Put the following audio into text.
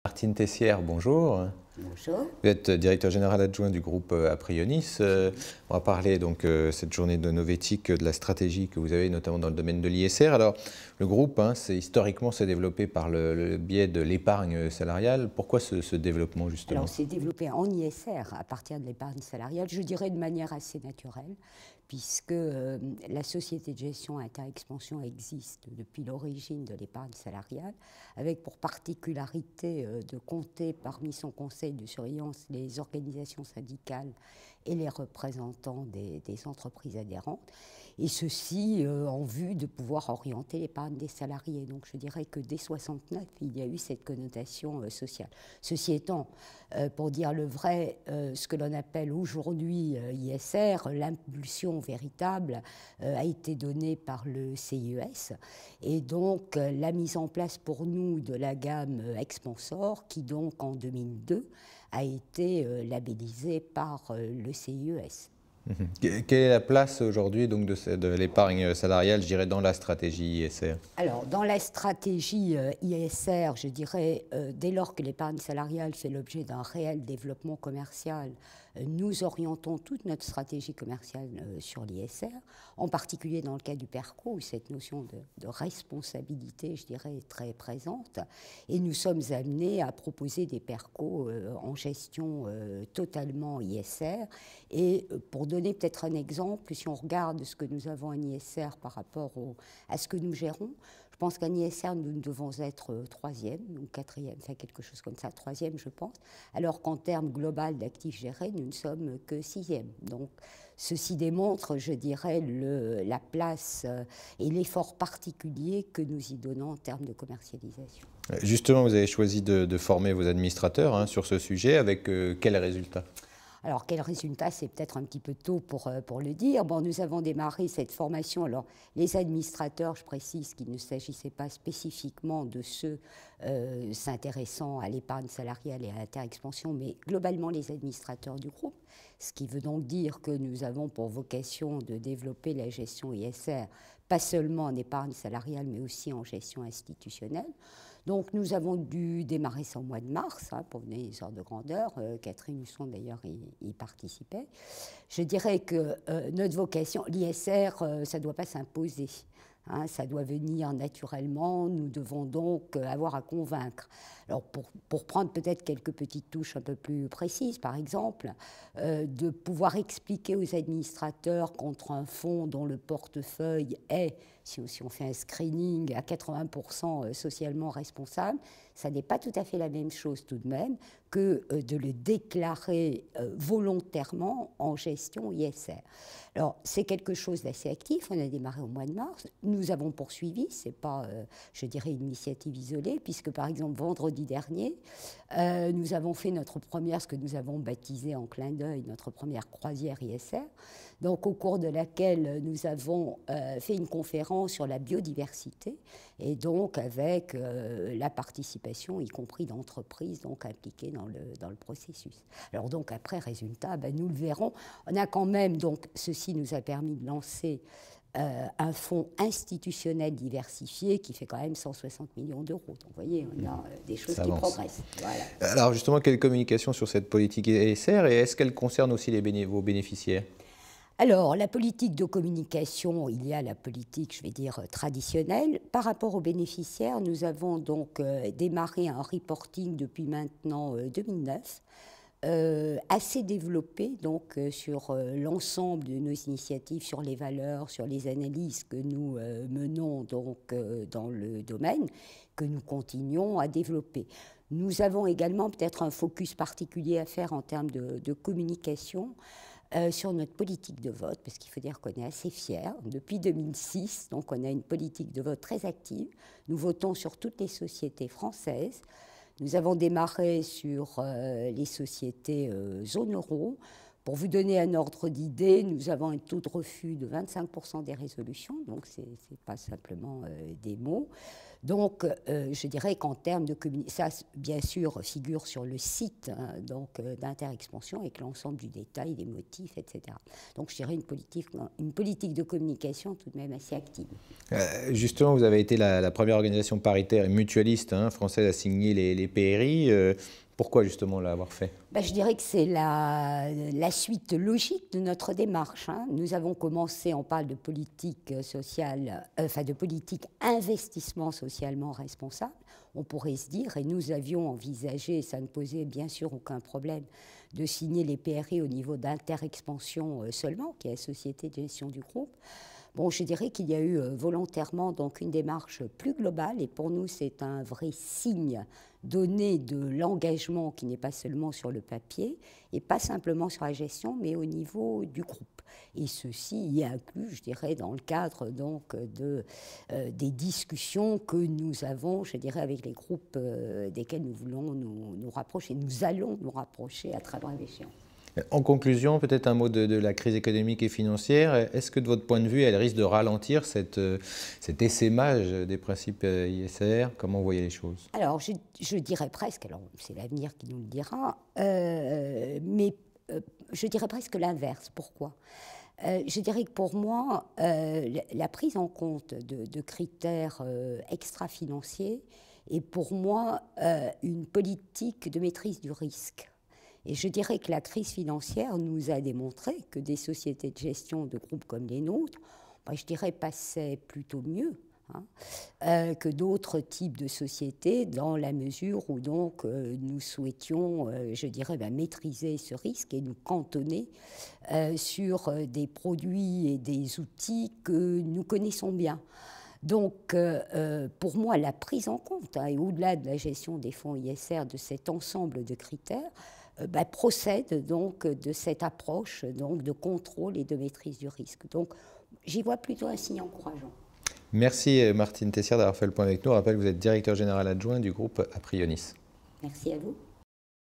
Martine Tessière, bonjour. Bonjour. Vous êtes directeur général adjoint du groupe Aprionis. On va parler donc cette journée de Novétique de la stratégie que vous avez notamment dans le domaine de l'ISR. Alors le groupe, historiquement, s'est développé par le biais de l'épargne salariale. Pourquoi ce développement justement? Alors, c'est développé en ISR à partir de l'épargne salariale, je dirais de manière assez naturelle, puisque la société de gestion Interexpansion existe depuis l'origine de l'épargne salariale, avec pour particularité de compter parmi son conseil de surveillance les organisations syndicales et les représentants des entreprises adhérentes, et ceci en vue de pouvoir orienter l'épargne des salariés. Donc je dirais que dès 1969, il y a eu cette connotation sociale. Ceci étant, pour dire le vrai, ce que l'on appelle aujourd'hui ISR, l'impulsion véritable a été donnée par le CIES, et donc la mise en place pour nous de la gamme Expansor, qui donc en 2002 a été labellisée par le CIES. Quelle est la place aujourd'hui donc de l'épargne salariale, je dirais, dans la stratégie ISR? Alors, dans la stratégie ISR, je dirais, dès lors que l'épargne salariale fait l'objet d'un réel développement commercial, nous orientons toute notre stratégie commerciale sur l'ISR, en particulier dans le cas du PERCO, où cette notion de responsabilité, je dirais, est très présente. Et nous sommes amenés à proposer des PERCO en gestion totalement ISR. Et pour donner peut-être un exemple, si on regarde ce que nous avons en ISR par rapport à ce que nous gérons, je pense qu'en ISR, nous devons être troisième ou quatrième, enfin quelque chose comme ça, troisième, je pense, alors qu'en termes global d'actifs gérés, nous ne sommes que sixième. Donc, ceci démontre, je dirais, la place et l'effort particulier que nous y donnons en termes de commercialisation. Justement, vous avez choisi de former vos administrateurs sur ce sujet. Avec quels résultats? Alors, quel résultat? C'est peut-être un petit peu tôt pour le dire. Bon, nous avons démarré cette formation. Alors, les administrateurs, je précise qu'il ne s'agissait pas spécifiquement de ceux s'intéressant à l'épargne salariale et à l'Interexpansion, mais globalement les administrateurs du groupe. Ce qui veut donc dire que nous avons pour vocation de développer la gestion ISR, pas seulement en épargne salariale, mais aussi en gestion institutionnelle. Donc nous avons dû démarrer ça au mois de mars, pour donner les ordres de grandeur. Catherine Husson d'ailleurs y participait. Je dirais que notre vocation, l'ISR, ça ne doit pas s'imposer. Ça doit venir naturellement, nous devons donc avoir à convaincre. Alors pour prendre peut-être quelques petites touches un peu plus précises, par exemple, de pouvoir expliquer aux administrateurs contre un fonds dont le portefeuille est, si on fait un screening, à 80% socialement responsable, ça n'est pas tout à fait la même chose tout de même que de le déclarer volontairement en gestion ISR. Alors, c'est quelque chose d'assez actif. On a démarré au mois de mars. Nous avons poursuivi. Ce n'est pas, je dirais, une initiative isolée, puisque, par exemple, vendredi dernier, nous avons fait notre première, ce que nous avons baptisé en clin d'œil, notre première croisière ISR, donc au cours de laquelle nous avons fait une conférence sur la biodiversité, et donc avec la participation, y compris d'entreprises donc impliquées dans le processus. Alors donc après, résultat, nous le verrons. On a quand même, donc ceci nous a permis de lancer un fonds institutionnel diversifié qui fait quand même 160 millions d'euros. Donc vous voyez, on a des choses qui progressent. Voilà. Alors justement, quelle communication sur cette politique ISR et est-ce qu'elle concerne aussi vos bénéficiaires? Alors, la politique de communication, il y a la politique, je vais dire, traditionnelle. Par rapport aux bénéficiaires, nous avons donc démarré un reporting depuis maintenant 2009, assez développé donc sur l'ensemble de nos initiatives, sur les valeurs, sur les analyses que nous menons donc dans le domaine, que nous continuons à développer. Nous avons également peut-être un focus particulier à faire en termes de communication sur notre politique de vote, parce qu'il faut dire qu'on est assez fiers. Depuis 2006, donc on a une politique de vote très active. Nous votons sur toutes les sociétés françaises. Nous avons démarré sur les sociétés zone euro Pour vous donner un ordre d'idée, nous avons un taux de refus de 25% des résolutions, donc ce n'est pas simplement des mots. Donc, je dirais qu'en termes de communication, ça, bien sûr, figure sur le site d'Interexpansion avec l'ensemble du détail, des motifs, etc. Donc, je dirais une politique de communication tout de même assez active. Justement, vous avez été la première organisation paritaire et mutualiste française à signer les PRI. Pourquoi justement l'avoir fait? Je dirais que c'est la suite logique de notre démarche. Nous avons commencé, on parle de politique sociale, de politique investissement socialement responsable. On pourrait se dire, et nous avions envisagé, ça ne posait bien sûr aucun problème, de signer les PRI au niveau d'Interexpansion seulement, qui est la société de gestion du groupe. Bon, je dirais qu'il y a eu volontairement donc une démarche plus globale, et pour nous c'est un vrai signe donné de l'engagement qui n'est pas seulement sur le papier et pas simplement sur la gestion, mais au niveau du groupe. Et ceci y inclut, je dirais, dans le cadre donc des discussions que nous avons, je dirais, avec les groupes desquels nous voulons nous rapprocher. Nous allons nous rapprocher à travers l'échéance. En conclusion, peut-être un mot de la crise économique et financière. Est-ce que de votre point de vue, elle risque de ralentir cet essaimage des principes ISR? Comment vous voyez les choses? Alors, je dirais presque, alors c'est l'avenir qui nous le dira, mais je dirais presque l'inverse. Pourquoi? Je dirais que pour moi, la prise en compte de critères extra-financiers est pour moi une politique de maîtrise du risque. Et je dirais que la crise financière nous a démontré que des sociétés de gestion de groupes comme les nôtres, je dirais, passaient plutôt mieux que d'autres types de sociétés, dans la mesure où donc nous souhaitions, je dirais, maîtriser ce risque et nous cantonner sur des produits et des outils que nous connaissons bien. Donc, pour moi, la prise en compte, et au-delà de la gestion des fonds ISR, de cet ensemble de critères, procède donc de cette approche donc, de contrôle et de maîtrise du risque. Donc, j'y vois plutôt un signe encourageant. Merci Martine Tessière d'avoir fait le point avec nous. Je rappelle que vous êtes directeur général adjoint du groupe Aprionis. Merci à vous.